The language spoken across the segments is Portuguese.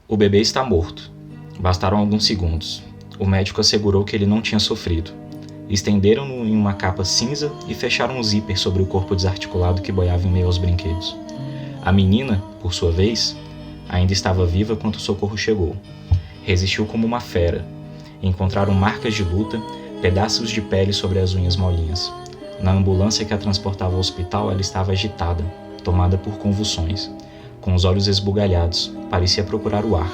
O bebê está morto. Bastaram alguns segundos. O médico assegurou que ele não tinha sofrido. Estenderam-no em uma capa cinza e fecharam o zíper sobre o corpo desarticulado que boiava em meio aos brinquedos. A menina, por sua vez, ainda estava viva quando o socorro chegou. Resistiu como uma fera. Encontraram marcas de luta, pedaços de pele sobre as unhas molinhas. Na ambulância que a transportava ao hospital, ela estava agitada, tomada por convulsões. Com os olhos esbugalhados, parecia procurar o ar.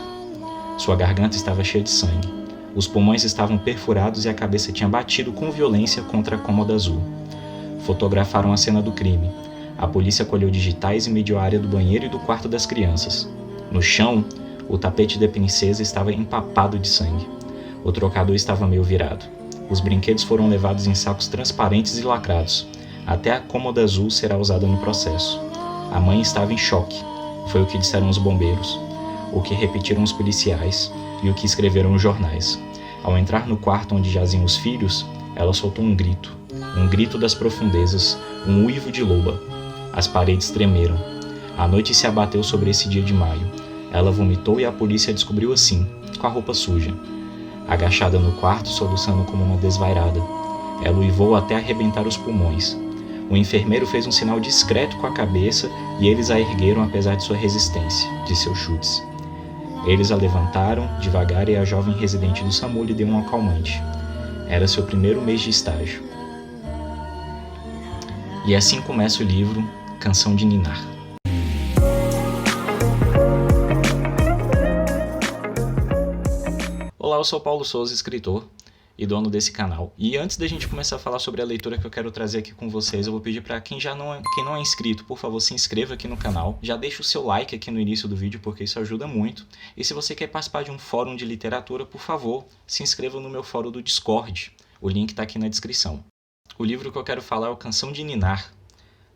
Sua garganta estava cheia de sangue. Os pulmões estavam perfurados e a cabeça tinha batido com violência contra a cômoda azul. Fotografaram a cena do crime. A polícia colheu digitais e mediu a área do banheiro e do quarto das crianças. No chão, o tapete da princesa estava empapado de sangue. O trocador estava meio virado. Os brinquedos foram levados em sacos transparentes e lacrados. Até a cômoda azul será usada no processo. A mãe estava em choque. Foi o que disseram os bombeiros, o que repetiram os policiais e o que escreveram os jornais. Ao entrar no quarto onde jaziam os filhos, ela soltou um grito das profundezas, um uivo de loba. As paredes tremeram. A noite se abateu sobre esse dia de maio. Ela vomitou e a polícia descobriu assim, com a roupa suja. Agachada no quarto, soluçando como uma desvairada. Ela uivou até arrebentar os pulmões. O enfermeiro fez um sinal discreto com a cabeça e eles a ergueram apesar de sua resistência, de seus chutes. Eles a levantaram, devagar, e a jovem residente do SAMU lhe deu um acalmante. Era seu primeiro mês de estágio. E assim começa o livro Canção de Ninar. Olá, eu sou Paulo Souza, escritor e dono desse canal. E antes da gente começar a falar sobre a leitura que eu quero trazer aqui com vocês, eu vou pedir para quem não é inscrito, por favor, se inscreva aqui no canal. Já deixa o seu like aqui no início do vídeo, porque isso ajuda muito. E se você quer participar de um fórum de literatura, por favor, se inscreva no meu fórum do Discord. O link está aqui na descrição. O livro que eu quero falar é o Canção de Ninar,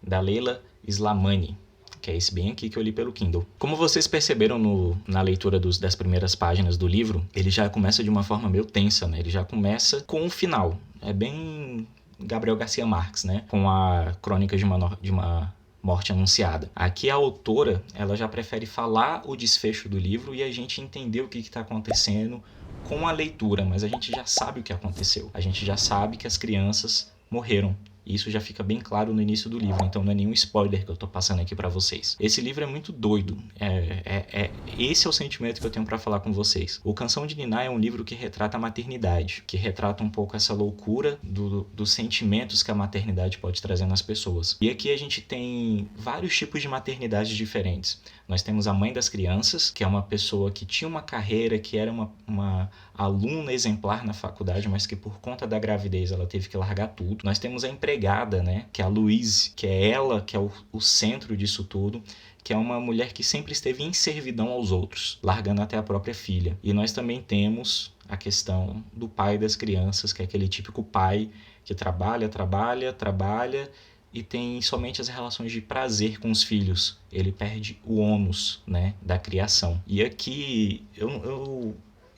da Leila Slimani, que é esse bem aqui que eu li pelo Kindle. Como vocês perceberam na leitura das primeiras páginas do livro, ele já começa de uma forma meio tensa, né? Ele já começa com um final. É bem Gabriel Garcia Marques, né? Com a crônica de uma morte anunciada. Aqui a autora, ela já prefere falar o desfecho do livro e a gente entender o que está acontecendo com a leitura, mas a gente já sabe o que aconteceu. A gente já sabe que as crianças morreram. Isso já fica bem claro no início do livro, então não é nenhum spoiler que eu tô passando aqui pra vocês. Esse livro é muito doido, esse é o sentimento que eu tenho pra falar com vocês. O Canção de Ninar é um livro que retrata a maternidade, que retrata um pouco essa loucura dos sentimentos que a maternidade pode trazer nas pessoas. E aqui a gente tem vários tipos de maternidades diferentes. Nós temos a mãe das crianças, que é uma pessoa que tinha uma carreira, que era uma aluna exemplar na faculdade, mas que por conta da gravidez ela teve que largar tudo. Nós temos a empregada, né, que é a Louise, que é ela que é o centro disso tudo, que é uma mulher que sempre esteve em servidão aos outros, largando até a própria filha. E nós também temos a questão do pai das crianças, que é aquele típico pai que trabalha e tem somente as relações de prazer com os filhos. Ele perde o ônus, né, da criação. E aqui eu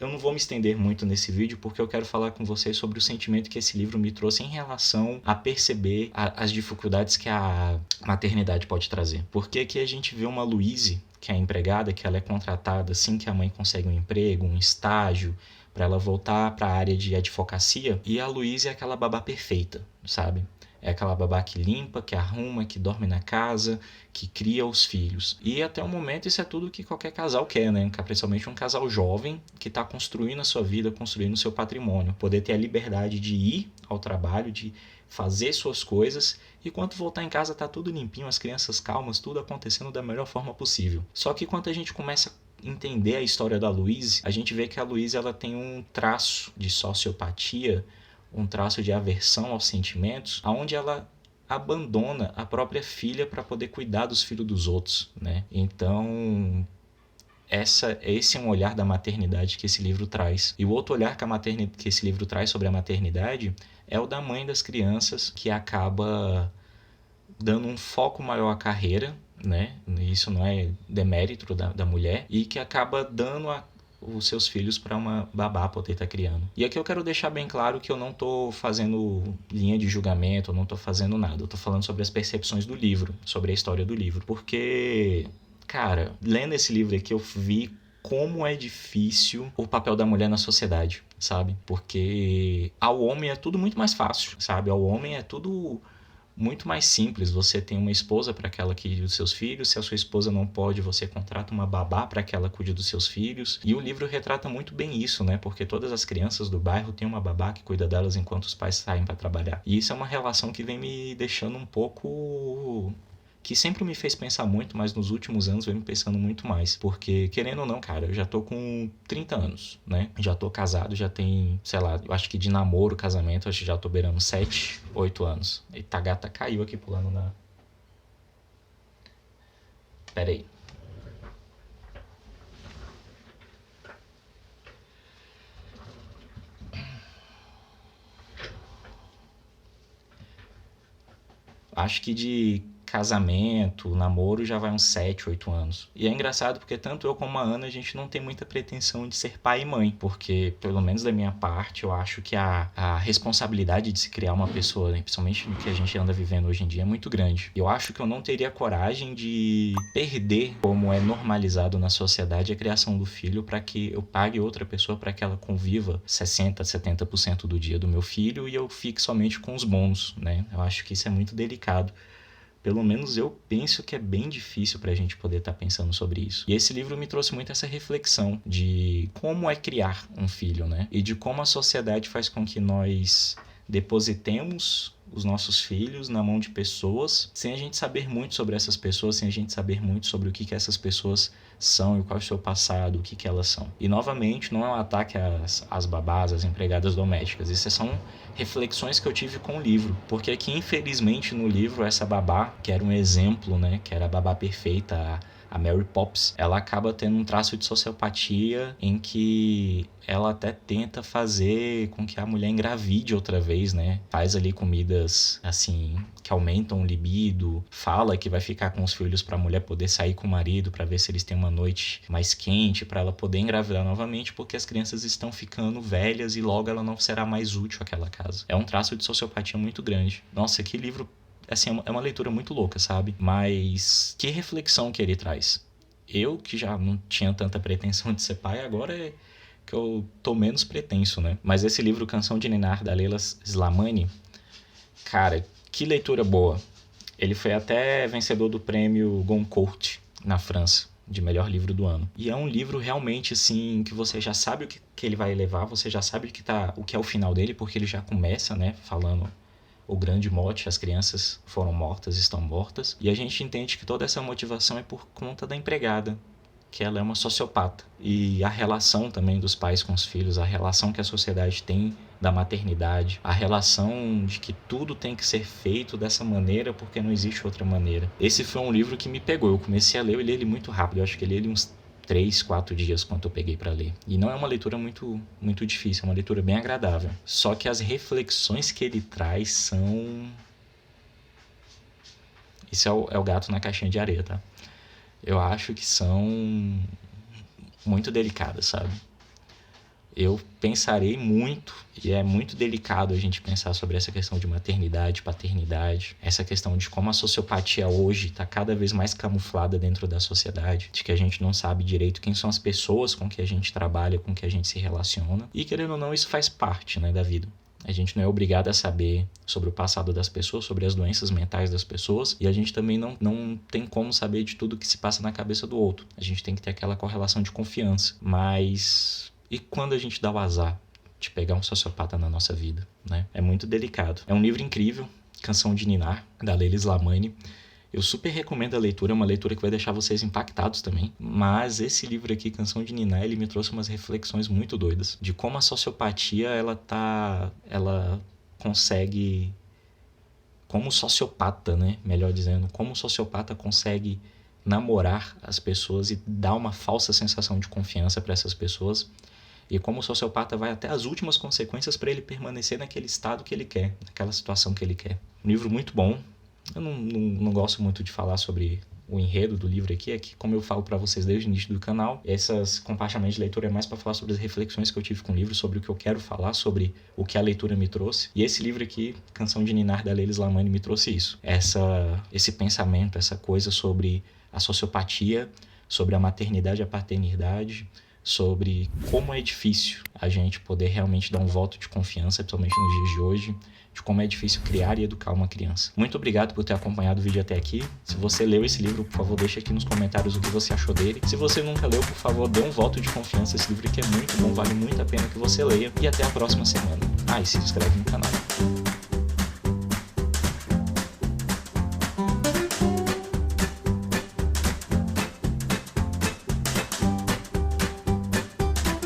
não vou me estender muito nesse vídeo porque eu quero falar com vocês sobre o sentimento que esse livro me trouxe em relação a perceber as dificuldades que a maternidade pode trazer. Porque aqui a gente vê uma Louise, que é a empregada, que ela é contratada assim que a mãe consegue um emprego, um estágio, para ela voltar para a área de advocacia. E a Louise é aquela babá perfeita, sabe? É aquela babá que limpa, que arruma, que dorme na casa, que cria os filhos. E até o momento isso é tudo que qualquer casal quer, né? Principalmente um casal jovem que está construindo a sua vida, construindo o seu patrimônio. Poder ter a liberdade de ir ao trabalho, de fazer suas coisas e quando voltar em casa tá tudo limpinho, as crianças calmas, tudo acontecendo da melhor forma possível. Só que quando a gente começa a entender a história da Louise, a gente vê que a Louise ela tem um traço de sociopatia, um traço de aversão aos sentimentos, onde ela abandona a própria filha para poder cuidar dos filhos dos outros, né? Então, esse é um olhar da maternidade que esse livro traz. E o outro olhar que esse livro traz sobre a maternidade é o da mãe das crianças, que acaba dando um foco maior à carreira, né? Isso não é demérito da mulher, e que acaba dando os seus filhos para uma babá poder estar criando. E aqui eu quero deixar bem claro que eu não estou fazendo linha de julgamento, eu não estou fazendo nada. Eu estou falando sobre as percepções do livro, sobre a história do livro. Porque, cara, lendo esse livro aqui eu vi como é difícil o papel da mulher na sociedade, sabe? Porque ao homem é tudo muito mais fácil, sabe? Ao homem é tudo muito mais simples. Você tem uma esposa para que ela cuide dos seus filhos. Se a sua esposa não pode, você contrata uma babá para que ela cuide dos seus filhos. E o livro retrata muito bem isso, né? Porque todas as crianças do bairro têm uma babá que cuida delas enquanto os pais saem para trabalhar. E isso é uma relação que vem me deixando um pouco... que sempre me fez pensar muito, mas nos últimos anos vem me pensando muito mais. Porque, querendo ou não, cara, eu já tô com 30 anos, né? Já tô casado, já tem, sei lá, eu acho que de namoro, casamento, acho que já tô beirando 7, 8 anos. Eita, a gata caiu aqui pulando na... Pera aí. Acho que de casamento, namoro, já vai uns 7, 8 anos. E é engraçado porque tanto eu como a Ana, a gente não tem muita pretensão de ser pai e mãe. Porque, pelo menos da minha parte, eu acho que a responsabilidade de se criar uma pessoa, né, principalmente no que a gente anda vivendo hoje em dia, é muito grande. Eu acho que eu não teria coragem de perder, como é normalizado na sociedade, a criação do filho para que eu pague outra pessoa para que ela conviva 60, 70% do dia do meu filho e eu fique somente com os bons, né? Eu acho que isso é muito delicado. Pelo menos eu penso que é bem difícil para a gente poder estar pensando sobre isso. E esse livro me trouxe muito essa reflexão de como é criar um filho, né? E de como a sociedade faz com que nós depositemos os nossos filhos na mão de pessoas sem a gente saber muito sobre essas pessoas, sem a gente saber muito sobre o que essas pessoas são e qual é o seu passado, o que elas são. E novamente, não é um ataque às babás, às empregadas domésticas. Isso são reflexões que eu tive com o livro. Porque aqui, infelizmente, no livro, essa babá, que era um exemplo, né, que era a babá perfeita, a Mary Poppins, ela acaba tendo um traço de sociopatia em que ela até tenta fazer com que a mulher engravide outra vez, né? Faz ali comidas, assim, que aumentam o libido, fala que vai ficar com os filhos para a mulher poder sair com o marido para ver se eles têm uma noite mais quente, para ela poder engravidar novamente, porque as crianças estão ficando velhas e logo ela não será mais útil àquela casa. É um traço de sociopatia muito grande. Nossa, que livro... Assim, é uma leitura muito louca, sabe? Mas que reflexão que ele traz. Eu, que já não tinha tanta pretensão de ser pai, agora é que eu tô menos pretenso, né? Mas esse livro, Canção de Ninar, da Leila Slimani, cara, que leitura boa. Ele foi até vencedor do prêmio Goncourt, na França, de melhor livro do ano. E é um livro realmente, assim, que você já sabe o que ele vai levar, você já sabe o que é o final dele, porque ele já começa, né, falando... o grande mote, as crianças foram mortas, estão mortas. E a gente entende que toda essa motivação é por conta da empregada, que ela é uma sociopata. E a relação também dos pais com os filhos, a relação que a sociedade tem da maternidade, a relação de que tudo tem que ser feito dessa maneira porque não existe outra maneira. Esse foi um livro que me pegou. Eu comecei a ler, eu li ele muito rápido. Eu acho que eu li ele uns 3, 4 dias quando eu peguei para ler. E não é uma leitura muito, muito difícil, é uma leitura bem agradável. Só que as reflexões que ele traz são... Isso é o gato na caixinha de areia, tá? Eu acho que são muito delicadas, sabe? Eu pensarei muito, e é muito delicado a gente pensar sobre essa questão de maternidade, paternidade, essa questão de como a sociopatia hoje está cada vez mais camuflada dentro da sociedade, de que a gente não sabe direito quem são as pessoas com que a gente trabalha, com que a gente se relaciona, e querendo ou não, isso faz parte, né, da vida. A gente não é obrigado a saber sobre o passado das pessoas, sobre as doenças mentais das pessoas, e a gente também não tem como saber de tudo que se passa na cabeça do outro. A gente tem que ter aquela correlação de confiança. Mas e quando a gente dá o azar de pegar um sociopata na nossa vida, né? É muito delicado. É um livro incrível, Canção de Ninar, da Leila Slimani. Eu super recomendo a leitura, é uma leitura que vai deixar vocês impactados também. Mas esse livro aqui, Canção de Ninar, ele me trouxe umas reflexões muito doidas. De como a sociopatia, ela consegue... Como o sociopata, né? Melhor dizendo, como o sociopata consegue namorar as pessoas e dar uma falsa sensação de confiança para essas pessoas. E como o sociopata vai até as últimas consequências para ele permanecer naquele estado que ele quer, naquela situação que ele quer. Um livro muito bom. Eu não gosto muito de falar sobre o enredo do livro aqui, é que, como eu falo para vocês desde o início do canal, essas compartilhamentos de leitura é mais para falar sobre as reflexões que eu tive com o livro, sobre o que eu quero falar, sobre o que a leitura me trouxe. E esse livro aqui, Canção de Ninar, da Leila Slimani, me trouxe isso. Esse pensamento, essa coisa sobre a sociopatia sobre a maternidade e a paternidade, sobre como é difícil a gente poder realmente dar um voto de confiança, principalmente nos dias de hoje, de como é difícil criar e educar uma criança. Muito obrigado por ter acompanhado o vídeo até aqui. Se você leu esse livro, por favor, deixa aqui nos comentários o que você achou dele. Se você nunca leu, por favor, dê um voto de confiança. Esse livro aqui é muito bom, vale muito a pena que você leia. E até a próxima semana. E se inscreve no canal.